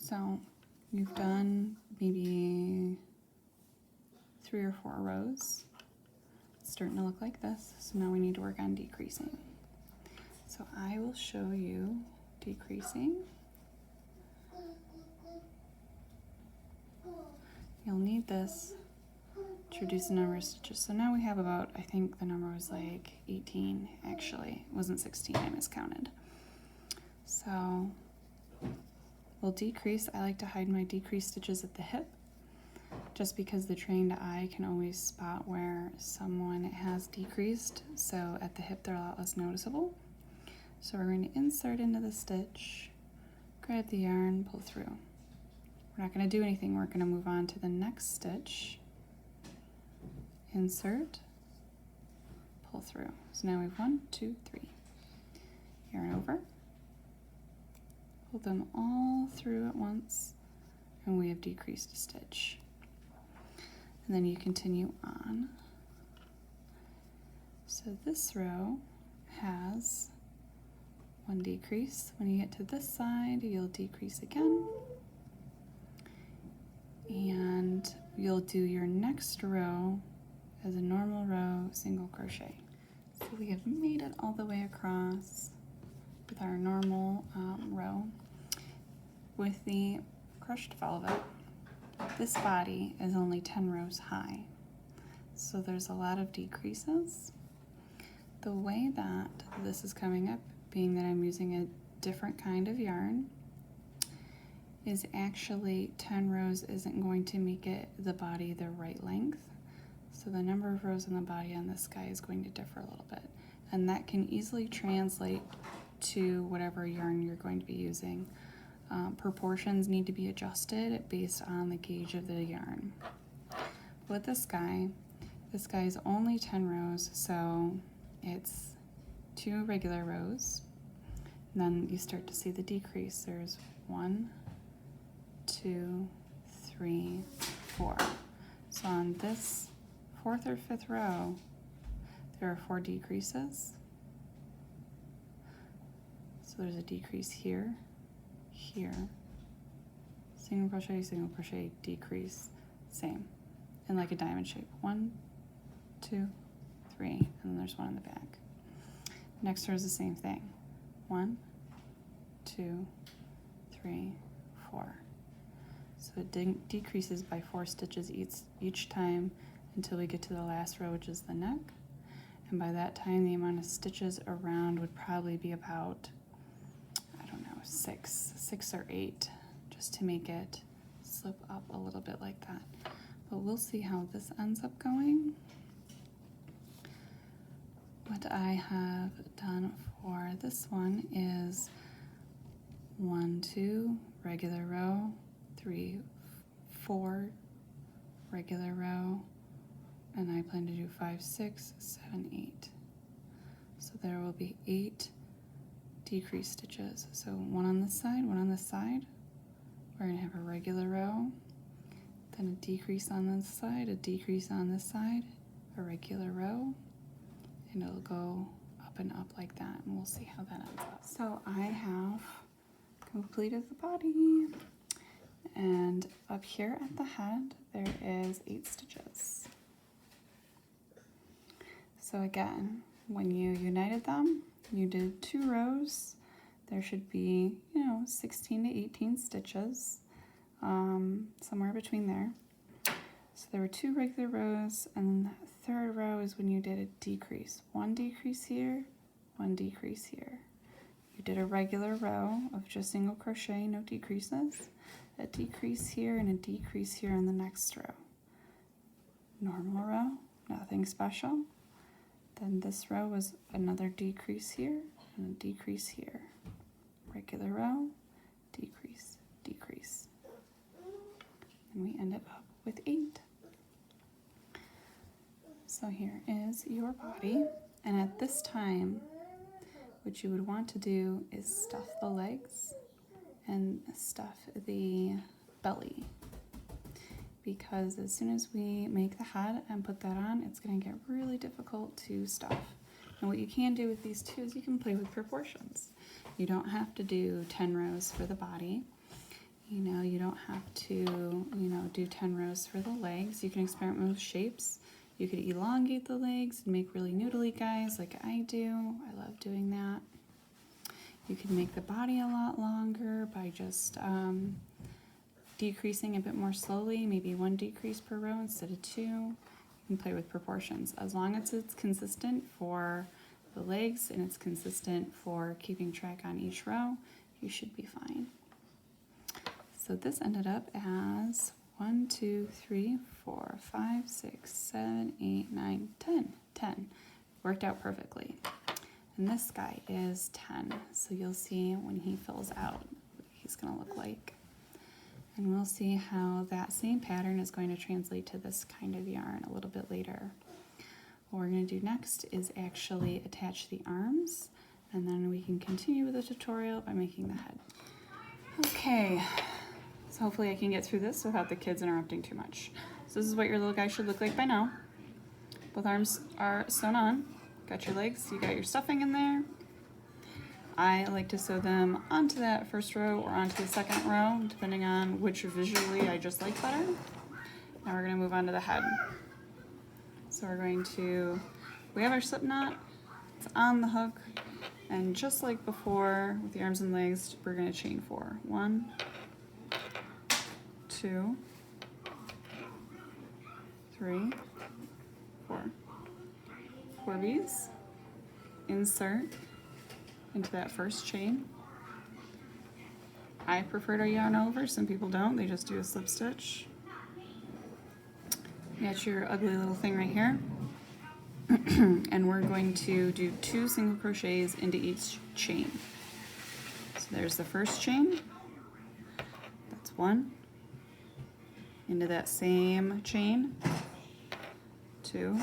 So you've done maybe 3 or 4 rows. It's starting to look like this, so now we need to work on decreasing. So I will show you decreasing. You'll need this to reduce the number of stitches. So now we have about, I think the number was like 18 actually. It wasn't 16, I miscounted. So we'll decrease. I like to hide my decreased stitches at the hip just because the trained eye can always spot where someone has decreased. So at the hip they're a lot less noticeable. So we're going to insert into the stitch, grab the yarn, pull through. We're not going to do anything. We're going to move on to the next stitch. Insert, pull through. So now we have 1, 2, 3. Yarn over, pull them all through at once, and we have decreased a stitch. And then you continue on. So this row has 1 decrease. When you get to this side, you'll decrease again. And you'll do your next row as a normal row, single crochet. So we have made it all the way across with our normal row. With the crushed velvet, this body is only 10 rows high, so there's a lot of decreases. The way that this is coming up, being that I'm using a different kind of yarn, is actually 10 rows isn't going to make it the body the right length. So the number of rows on the body on this guy is going to differ a little bit. And that can easily translate to whatever yarn you're going to be using. Proportions need to be adjusted based on the gauge of the yarn. With this guy is only 10 rows, so it's 2 regular rows. And then you start to see the decrease. There's 1, 2, 3, 4. So on this 4th or 5th row, there are 4 decreases. So there's a decrease here, here, single crochet, decrease, same, and like a diamond shape. 1, 2, 3, and then there's 1 in the back. Next row is the same thing. 1, 2, 3, 4. So it decreases by 4 stitches each time until we get to the last row, which is the neck. And by that time, the amount of stitches around would probably be about, I don't know, 6 or 8, just to make it slip up a little bit like that. But we'll see how this ends up going. What I have done for this one is 1, 2, regular row, 3, 4, regular row, and I plan to do 5, 6, 7, 8. So there will be 8 decrease stitches. So 1 on this side, 1 on this side. We're going to have a regular row, then a decrease on this side, a decrease on this side, a regular row, and it'll go up and up like that, and we'll see how that ends up. So I have completed the body, and up here at the head there is 8 stitches. So again, when you united them, you did 2 rows. There should be, 16 to 18 stitches, somewhere between there. So there were 2 regular rows, and that 3rd row is when you did a decrease. 1 decrease here, 1 decrease here. You did a regular row of just single crochet, no decreases. A decrease here and a decrease here in the next row. Normal row, nothing special. Then this row was another decrease here and a decrease here. Regular row, decrease, decrease. And we ended up with 8. So here is your body. And at this time, what you would want to do is stuff the legs and stuff the belly. Because as soon as we make the head and put that on, it's going to get really difficult to stuff. And what you can do with these two is you can play with proportions. You don't have to do 10 rows for the body. You know, you don't have to, do 10 rows for the legs. You can experiment with shapes. You could elongate the legs and make really noodly guys like I do. I love doing that. You can make the body a lot longer by just decreasing a bit more slowly, maybe 1 decrease per row instead of 2. You can play with proportions. As long as it's consistent for the legs and it's consistent for keeping track on each row, you should be fine. So this ended up as 1, 2, 3, 4, 5, 6, 7, 8, 9, 10. 10. Worked out perfectly. And this guy is 10. So you'll see when he fills out what he's going to look like. And we'll see how that same pattern is going to translate to this kind of yarn a little bit later. What we're going to do next is actually attach the arms, and then we can continue with the tutorial by making the head. Okay. So hopefully I can get through this without the kids interrupting too much. So this is what your little guy should look like by now. Both arms are sewn on. Got your legs, you got your stuffing in there. I like to sew them onto that first row or onto the second row, depending on which visually I just like better. Now we're gonna move on to the head. So we have our slip knot, it's on the hook, and just like before with the arms and legs, we're gonna chain 4. 1, 2, 3, 4. 4 of these, insert into that first chain. I prefer to yarn over, some people don't, they just do a slip stitch. You got your ugly little thing right here. And we're going to do 2 single crochets into each chain. So there's the first chain, that's 1. Into that same chain, 2,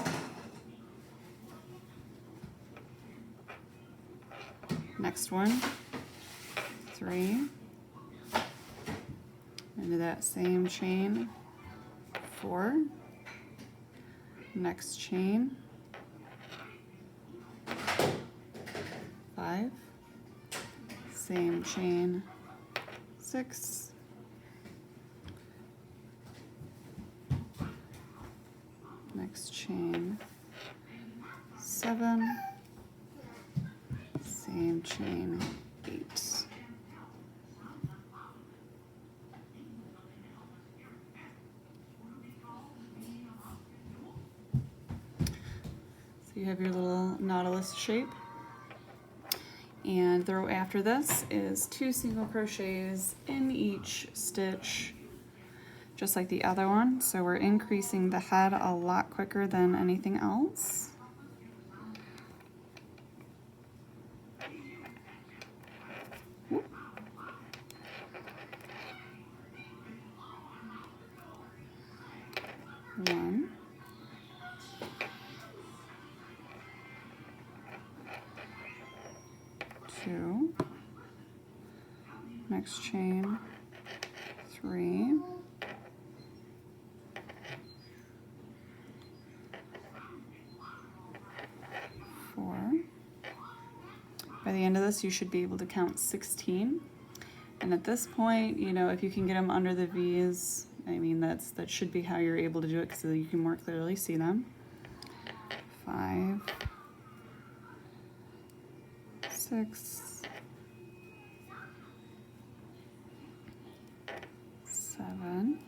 next one, 3, into that same chain, 4, next chain, 5, same chain, 6, next chain, 7, same chain, 8. So you have your little nautilus shape. And the row after this is 2 single crochets in each stitch, just like the other one. So we're increasing the head a lot quicker than anything else. Whoop. 1, 2, next chain, 3, 4. By the end of this, you should be able to count 16. And at this point, if you can get them under the V's, I mean, that should be how you're able to do it, so you can more clearly see them. 5, 6, 7,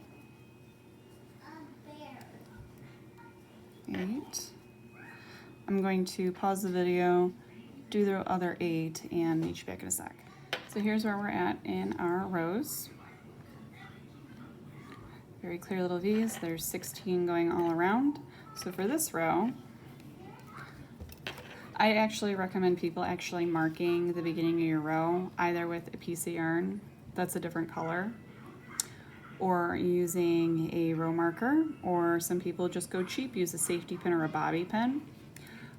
8. I'm going to pause the video, do the other 8, and meet you back in a sec. So here's where we're at in our rows. Very clear little V's. There's 16 going all around. So for this row, I actually recommend people actually marking the beginning of your row, either with a piece of yarn that's a different color, or using a row marker, or some people just go cheap, use a safety pin or a bobby pin.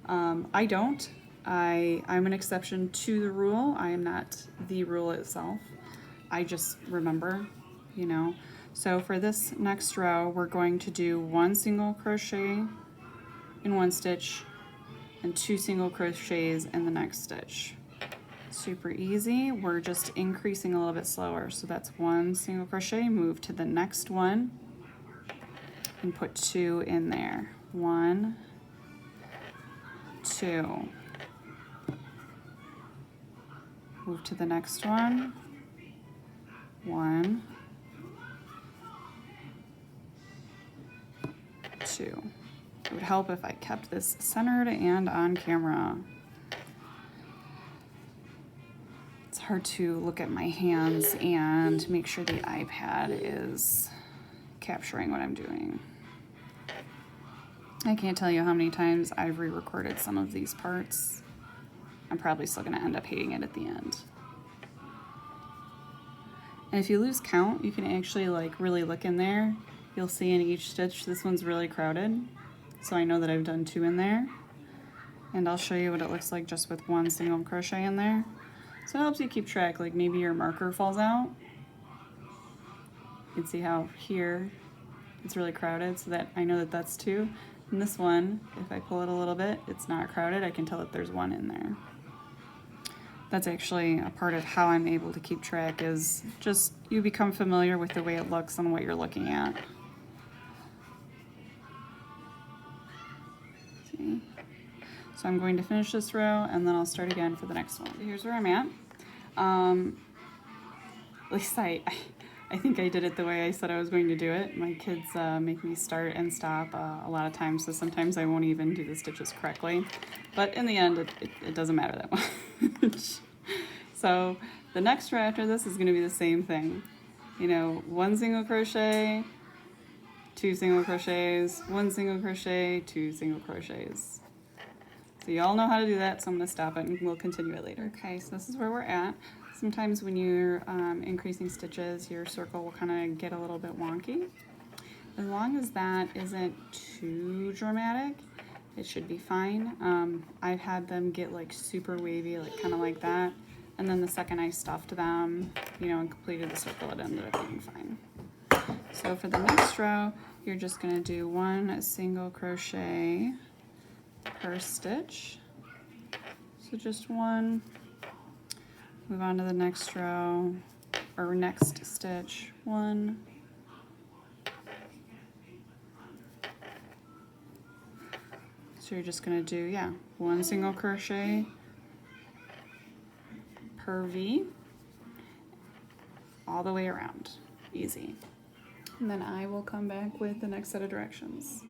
I don't. I'm an exception to the rule. I am not the rule itself. I just remember, So for this next row, we're going to do 1 single crochet in one stitch and 2 single crochets in the next stitch. Super easy. We're just increasing a little bit slower. So that's 1 single crochet, move to the next one, and put 2 in there. 1, 2. Move to the next one. 1, 2. It would help if I kept this centered and on camera. It's hard to look at my hands and make sure the iPad is capturing what I'm doing. I can't tell you how many times I've re-recorded some of these parts. I'm probably still gonna end up hating it at the end. And if you lose count, you can actually like really look in there. You'll see in each stitch, this one's really crowded. So I know that I've done 2 in there. And I'll show you what it looks like just with 1 single crochet in there. So it helps you keep track, like maybe your marker falls out. You can see how here it's really crowded, so that I know that that's 2. And this one, if I pull it a little bit, it's not crowded. I can tell that there's 1 in there. That's actually a part of how I'm able to keep track, is just you become familiar with the way it looks and what you're looking at. See? So I'm going to finish this row and then I'll start again for the next one. Here's where I'm at. At least I think I did it the way I said I was going to do it. My kids make me start and stop a lot of times, so sometimes I won't even do the stitches correctly. But in the end, it doesn't matter that much. So the next row after this is going to be the same thing. You know, 1 single crochet, 2 single crochets, 1 single crochet, 2 single crochets. So you all know how to do that, so I'm going to stop it and we'll continue it later. Okay, so this is where we're at. Sometimes when you're increasing stitches, your circle will kind of get a little bit wonky. As long as that isn't too dramatic, it should be fine. I've had them get like super wavy, like kind of like that. And then the second I stuffed them, you know, and completed the circle, it ended up being fine. So for the next row, you're just going to do 1 single crochet per stitch. So just 1. Move on to the next row, or next stitch. 1. So you're just going to do, yeah, 1 single crochet per V all the way around. Easy. And then I will come back with the next set of directions.